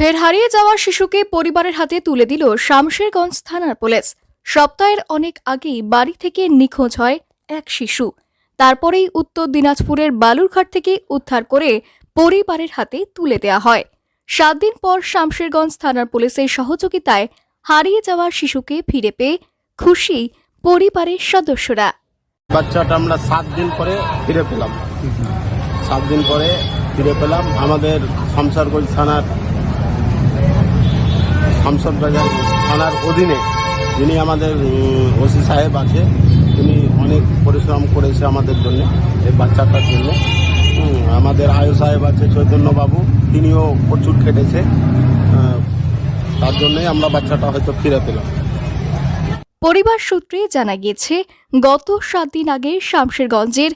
ফের হারিয়ে যাওয়া শিশুকে পরিবারের হাতে তুলে দিল শামশেরগঞ্জ থানার পুলিশ। সপ্তাহের অনেক আগেই বাড়ি থেকে নিখোঁজ হয় এক শিশু। তারপরেই উত্তর দিনাজপুরের বালুরঘাট থেকে উদ্ধার করে পরিবারের হাতে তুলে দেওয়া হয়। 7 দিন পর শামশেরগঞ্জ থানার পুলিশের সহযোগিতায় হারিয়ে যাওয়া শিশুকে ফিরে পেয়ে খুশি পরিবারের সদস্যরা। বাচ্চাটা আমরা 7 দিন পরে ফিরে পেলাম। 7 দিন পরে ফিরে পেলাম। আমাদের শামশেরগঞ্জ থানার অধীনে যিনি আমাদের ওসি সাহেব আছে, তিনি অনেক পরিশ্রম করেছে আমাদের জন্য, এই বাচ্চাটার জন্য। আমাদের আয়ু সাহেব আছে চৈতন্যবাবু, তিনিও প্রচুর খেটেছে। তার জন্যই আমরা বাচ্চাটা হয়তো ফিরে পেলাম। পরিবার সূত্রে জানা গিয়েছে, গত 7 দিন আগে শামশেরগঞ্জের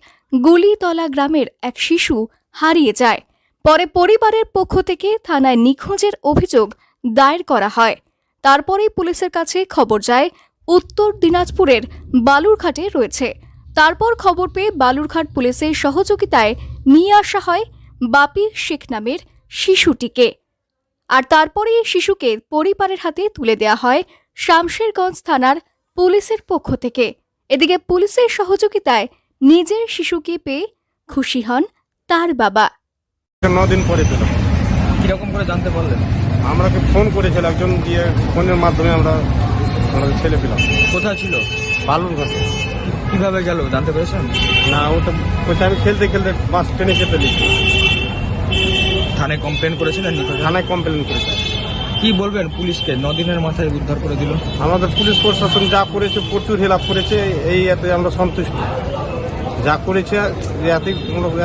গুলিতলা গ্রামের এক শিশু হারিয়ে যায়। পরে পরিবারের পক্ষ থেকে থানায় নিখোঁজের অভিযোগ দায়ের করা হয়। তারপরেই পুলিশের কাছে খবর যায় উত্তর দিনাজপুরের বালুরঘাটে রয়েছে। তারপর খবর পেয়ে বালুরঘাট পুলিশের সহযোগিতায় নিয়ে আসা হয় বাপি শেখ নামের শিশুটিকে। আর তারপরেই শিশুকে পরিবারের হাতে তুলে দেওয়া হয় শামশেরগঞ্জ থানার পুলিশের পক্ষ থেকে। এদিকে পুলিশের সহযোগিতায় নিজের শিশুকে পেয়ে খুশি হন তার বাবা। 9 দিন পরে পেলাম। কিরকম করে জানতে পারলেন? আমাকে ফোন করেছিল একজন, দিয়ে ফোনের মাধ্যমে আমরা আমাদের ছেলে পেলাম। কোথায় ছিল? বালুরঘাটে। কিভাবে গেল জানতে পেরেছেন? না, ওটা আমি খেলতে খেলতে বাস ট্রেনে চেপে দিচ্ছি। থানায় কমপ্লেন করেছিলেন? থানায় কমপ্লেন করেছে। কি বলবেন পুলিশকে? 9 দিনের মাথায় উদ্ধার করে দিল। আমাদের পুলিশ প্রশাসন যা করেছে প্রচুর হেল্প করেছে, এই এতে আমরা সন্তুষ্ট। যা করেছে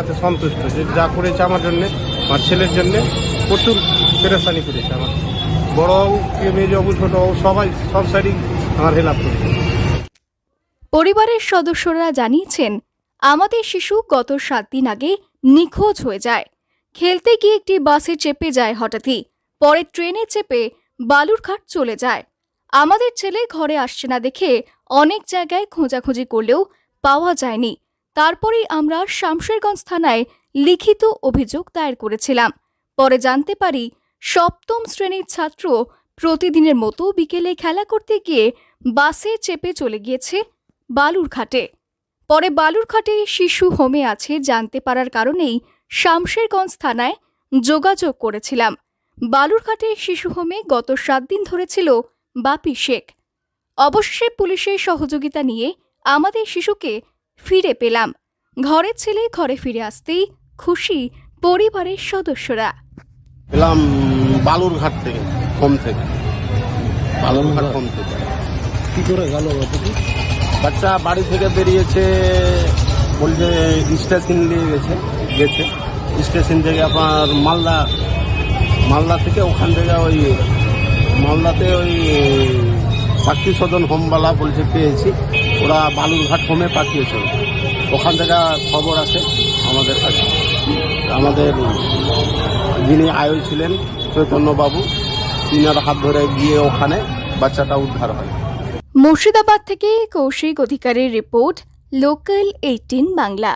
এতে সন্তুষ্ট, যে যা করেছে আমার জন্য, আমার ছেলের জন্য প্রচুর পেরেশানি করেছে। আমার বড় বাবু, মেজ বাবু, ছোট বাবু, সবাই সব সাইডই আমার হেল্প করেছে। পরিবারের সদস্যরা জানিয়েছেন, আমাদের শিশু গত 7 দিন আগে নিখোঁজ হয়ে যায়। খেলতে গিয়ে একটি বাসে চেপে যায় হঠাৎই, পরে ট্রেনে চেপে বালুরঘাট চলে যায়। আমাদের ছেলে ঘরে আসছে না দেখে অনেক জায়গায় খোঁজাখুঁজি করলেও পাওয়া যায়নি। তারপরেই আমরা শামশেরগঞ্জ থানায় লিখিত অভিযোগ দায়ের করেছিলাম। পরে জানতে পারি 7ম শ্রেণীর ছাত্র প্রতিদিনের মতো বিকেলে খেলা করতে গিয়ে বাসে চেপে চলে গিয়েছে বালুরঘাটে। পরে বালুরঘাটে শিশু হোমে আছে জানতে পারার কারণেই শামশেরগঞ্জ থানায় যোগাযোগ করেছিলাম। বালুরঘাটে শিশু হোমে গত 7 দিন ধরে ছিল বাপি শেখ। অবশেষে পুলিশের সহযোগিতা নিয়ে আমাদের শিশুকে ফিরে পেলাম। ঘরের ছেলে ঘরে ফিরে আসতেই খুশি পরিবারের সদস্যরা। পেলাম বালুরঘাট থেকে, হোম থেকে। বালুরঘাট হোম থেকে। কি করে গেল? বাচ্চা বাড়ি থেকে বেরিয়েছে, বলছে স্টেশন নিয়ে গেছে। স্টেশন থেকে আপনার মালদা থেকে, ওখান থেকে ওই মালদাতে ওই সাক্ষী সদন হোমওয়ালা বলছে পেয়েছি, ওরা বালুরঘাট হোমে পাঠিয়েছে। ওখান থেকে খবর আসে আমাদের কাছে। আমাদের যিনি আয়ু ছিলেন চৈতন্যবাবু, তিনার হাত ধরে গিয়ে ওখানে বাচ্চাটা উদ্ধার হয়। মুর্শিদাবাদ থেকে কৌশিক অধিকারীর রিপোর্ট, লোকাল 18 বাংলা।